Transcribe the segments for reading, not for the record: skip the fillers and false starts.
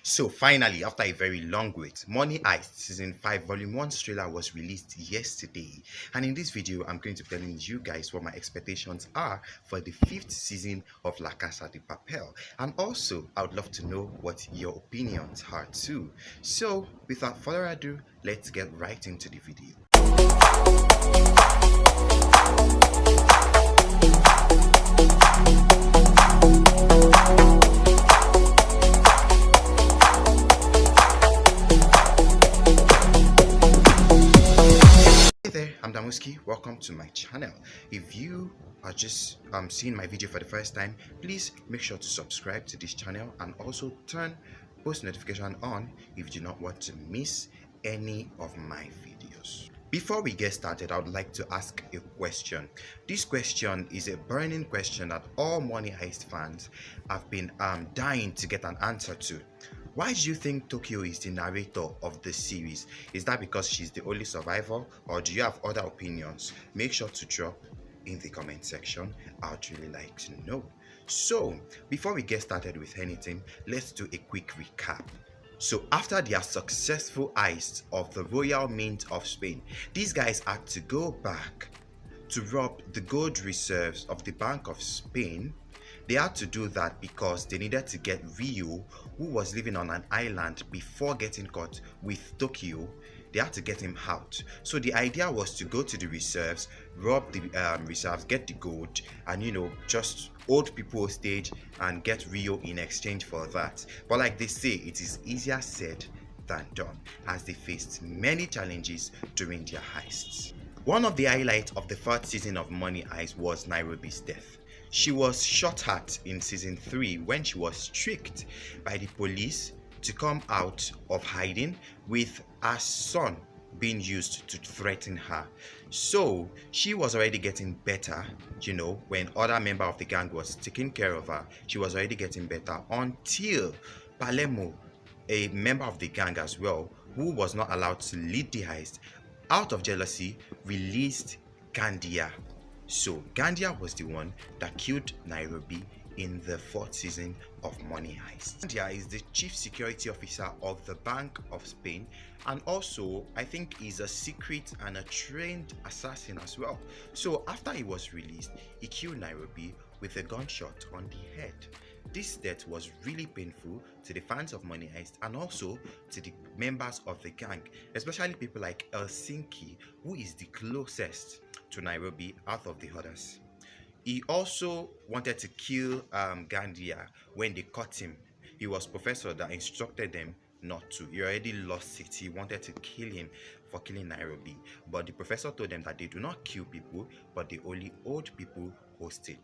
So finally, after a very long wait, Money Heist Season 5 Volume 1 trailer was released yesterday. And in this video, I'm going to be telling you guys what my expectations are for the 5th season of La Casa De Papel. And also, I would love to know what your opinions are too. So, without further ado, let's get right into the video. I'm Damuski. Welcome to my channel. If you are just seeing my video for the first time, please make sure to subscribe to this channel and also turn post notification on if you do not want to miss any of my videos. Before we get started, I would like to ask a question. This question is a burning question that all Money Heist fans have been dying to get an answer to. Why do you think Tokyo is the narrator of the series? Is that because she's the only survivor, or do you have other opinions? Make sure to drop in the comment section. I'd really like to know. So, before we get started with anything, let's do a quick recap. So after their successful heist of the Royal Mint of Spain, these guys had to go back to rob the gold reserves of the Bank of Spain. They had to do that because they needed to get Rio, who was living on an island before getting caught with Tokyo. They had to get him out. So the idea was to go to the reserves, rob the reserves, get the gold, and just hold people hostage and get Rio in exchange for that. But like they say, it is easier said than done, as they faced many challenges during their heists. One of the highlights of the 3rd season of Money Heist was Nairobi's death. She was shot at in season 3 when she was tricked by the police to come out of hiding, with her son being used to threaten her. So she was already getting better, when other member of the gang was taking care of her. She was already getting better until Palermo, a member of the gang as well, who was not allowed to lead the heist, out of jealousy released Gandia. So Gandia was the one that killed Nairobi in the 4th season of Money Heist. Gandia is the chief security officer of the Bank of Spain, and also I think he's a secret and a trained assassin as well. So after he was released, he killed Nairobi with a gunshot on the head. This death was really painful to the fans of Money Heist and also to the members of the gang, especially people like Helsink, who is the closest to Nairobi out of the others. He also wanted to kill Gandia when they caught him. He was professor that instructed them not to. He already lost it. He wanted to kill him for killing Nairobi, but the professor told them that they do not kill people, but they only hold people hostage.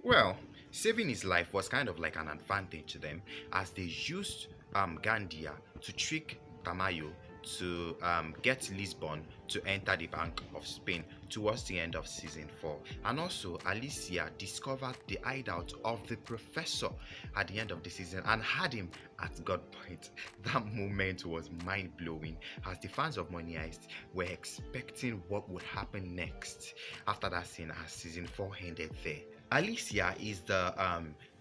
Well, saving his life was kind of like an advantage to them, as they used Gandia to trick Tamayo to get Lisbon to enter the Bank of Spain towards the end of season 4. And also Alicia discovered the hideout of the professor at the end of the season and had him at gunpoint. That moment was mind-blowing, as the fans of Money Heist were expecting what would happen next after that scene, as season 4 ended there. Alicia is the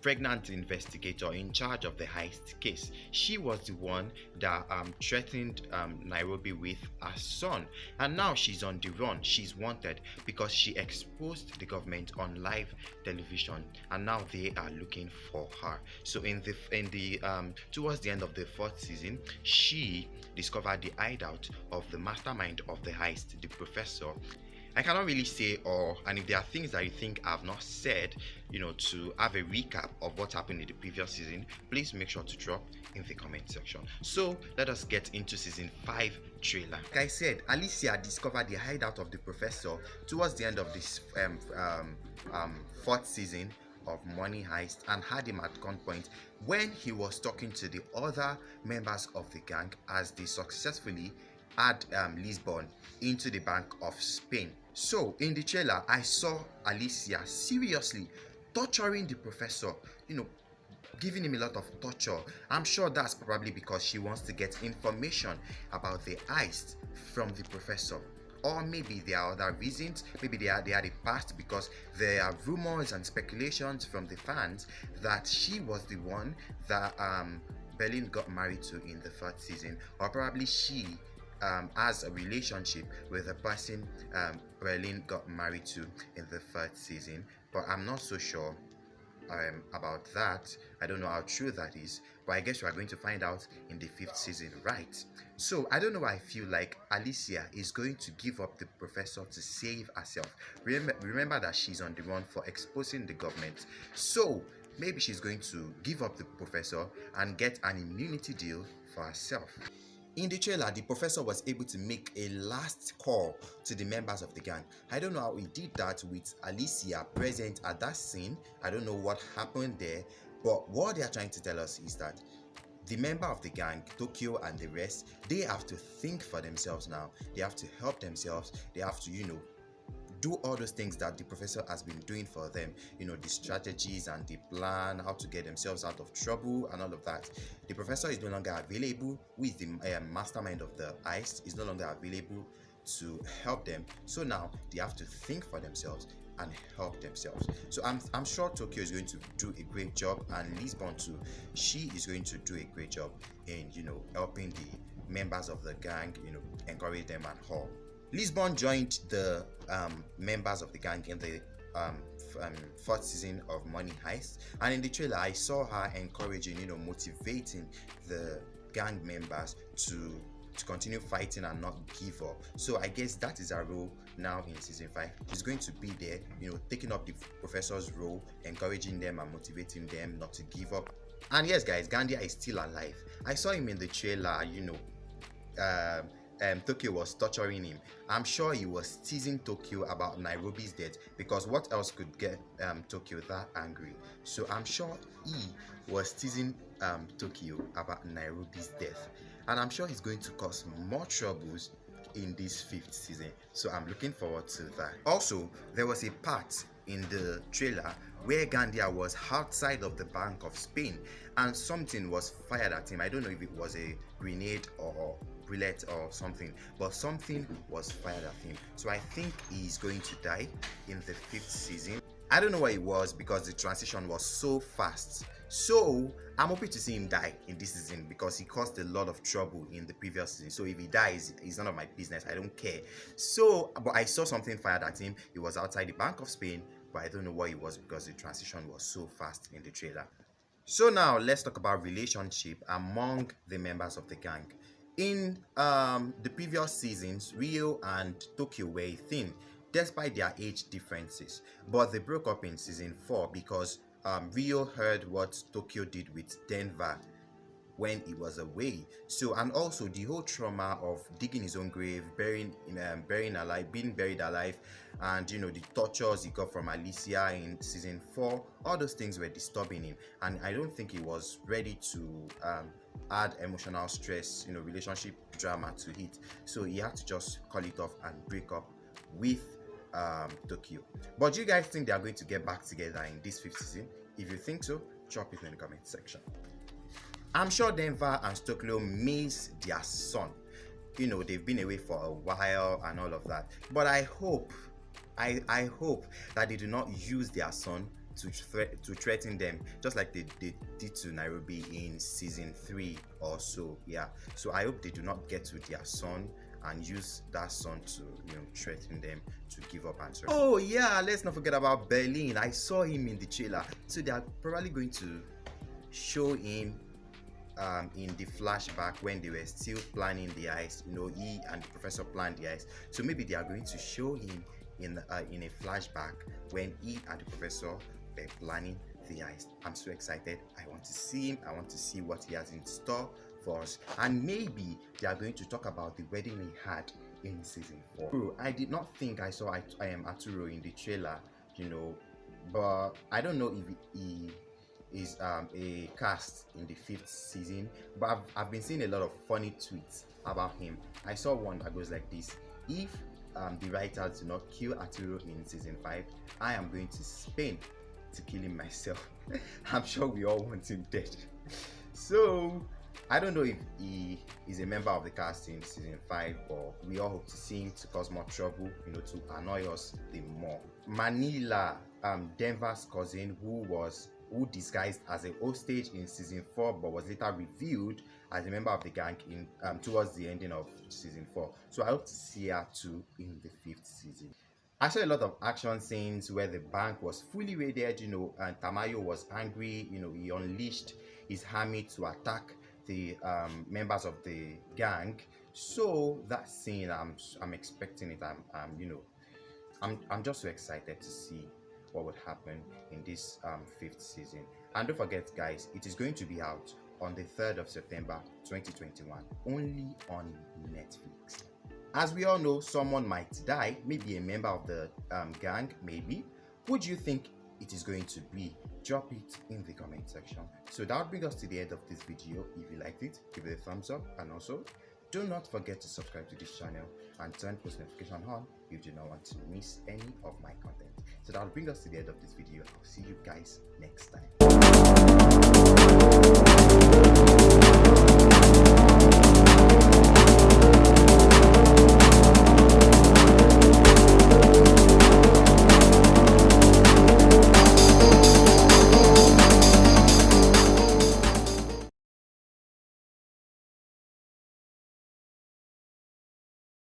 pregnant investigator in charge of the heist case. She was the one that threatened Nairobi with her son, and now she's on the run. She's wanted because she exposed the government on live television, and now they are looking for her. So in the towards the end of the 4th season, she discovered the hideout of the mastermind of the heist, the professor. I cannot really say and if there are things that you think I have not said, to have a recap of what happened in the previous season, please make sure to drop in the comment section. So let us get into season 5 trailer. Like I said, Alicia discovered the hideout of the professor towards the end of this 4th season of Money Heist and had him at gunpoint when he was talking to the other members of the gang, as they successfully add Lisbon into the Bank of Spain. So in the trailer, I saw Alicia seriously torturing the professor, giving him a lot of torture. I'm sure that's probably because she wants to get information about the heist from the professor. Or maybe there are other reasons. Maybe they had a past, because there are rumors and speculations from the fans that she was the one that Berlin got married to in the third season, or probably she has a relationship with the person Berlin got married to in the third season, but I'm not so sure about that. I don't know how true that is, but I guess we are going to find out in the fifth season, right? So I don't know why I feel like Alicia is going to give up the professor to save herself. Remember that she's on the run for exposing the government, so maybe she's going to give up the professor and get an immunity deal for herself. In the trailer, the professor was able to make a last call to the members of the gang. I don't know how he did that with Alicia present at that scene. I don't know what happened there, but what they are trying to tell us is that the member of the gang, Tokyo and the rest, they have to think for themselves now. They have to help themselves. They have to, do all those things that the professor has been doing for them, the strategies and the plan, how to get themselves out of trouble and all of that. The professor is no longer available with the mastermind of the heist, is no longer available to help them. So now they have to think for themselves and help themselves. So I'm sure Tokyo is going to do a great job, and Lisbon too. She is going to do a great job in helping the members of the gang, encourage them and all. Lisbon joined the members of the gang in the fourth season of Money Heist, and in the trailer I saw her encouraging, motivating the gang members to continue fighting and not give up. So I guess that is her role now in season 5. She's going to be there, taking up the professor's role, encouraging them and motivating them not to give up. And yes guys, Gandia is still alive. I saw him in the trailer, Tokyo was torturing him. I'm sure he was teasing Tokyo about Nairobi's death, because what else could get Tokyo that angry? So I'm sure he was teasing Tokyo about Nairobi's death, and I'm sure he's going to cause more troubles in this fifth season. So I'm looking forward to that. Also, there was a part in the trailer where Gandia was outside of the Bank of Spain and something was fired at him. I don't know if it was a grenade or bullet or something, but something was fired at him. So I think he's going to die in the fifth season. I don't know what it was because the transition was so fast. So I'm hoping to see him die in this season because he caused a lot of trouble in the previous season. So if he dies, it's none of my business. I don't care. So, but I saw something fired at him. It was outside the Bank of Spain, but I don't know what it was because the transition was so fast in the trailer. So now let's talk about relationship among the members of the gang. In the previous seasons, Rio and Tokyo were a thing despite their age differences, but they broke up in season 4 because Rio heard what Tokyo did with Denver when he was away. So, and also the whole trauma of digging his own grave, being buried alive, and the tortures he got from Alicia in season 4, all those things were disturbing him, and I don't think he was ready to add emotional stress, relationship drama to it. So he had to just call it off and break up with Tokyo. But do you guys think they are going to get back together in this fifth season? If you think so, drop it in the comment section. I'm sure Denver and Tokyo miss their son. They've been away for a while and all of that. But I hope that they do not use their son to threaten them, just like they did to Nairobi in season 3 or so. Yeah. So I hope they do not get to their son and use that son to threaten them to give up and so. Oh yeah, let's not forget about Berlin. I saw him in the trailer. So they are probably going to show him in the flashback when they were still planning the heist. He and the professor planned the heist. So maybe they are going to show him in a flashback when he and the professor were planning the heist. I'm so excited. I want to see him. I want to see what he has in store for us. And maybe they are going to talk about the wedding he had in season 4. Bro, I did not think I saw Arturo in the trailer, but I don't know if he is a cast in the 5th season, but I've been seeing a lot of funny tweets about him. I saw one that goes like this: if the writers do not kill Arturo in season 5, I am going to Spain to kill him myself. I'm sure we all want him dead. So I don't know if he is a member of the cast in season 5, but we all hope to see him to cause more trouble, to annoy us the more. Manila, Denver's cousin, who was who disguised as a hostage in season 4 but was later revealed as a member of the gang in towards the ending of season 4. So I hope to see her too in the 5th season. I saw a lot of action scenes where the bank was fully raided, and Tamayo was angry. He unleashed his army to attack the members of the gang. So that scene, I'm expecting it. I'm just so excited to see what would happen in this 5th season. And don't forget, guys, it is going to be out on the 3rd of September 2021, only on Netflix. As we all know, someone might die, maybe a member of the gang, maybe. Who do you think it is going to be? Drop it in the comment section. So that would bring us to the end of this video. If you liked it, give it a thumbs up, and also do not forget to subscribe to this channel and turn post notification on if you do not want to miss any of my content. So that will bring us to the end of this video. I'll see you guys next time.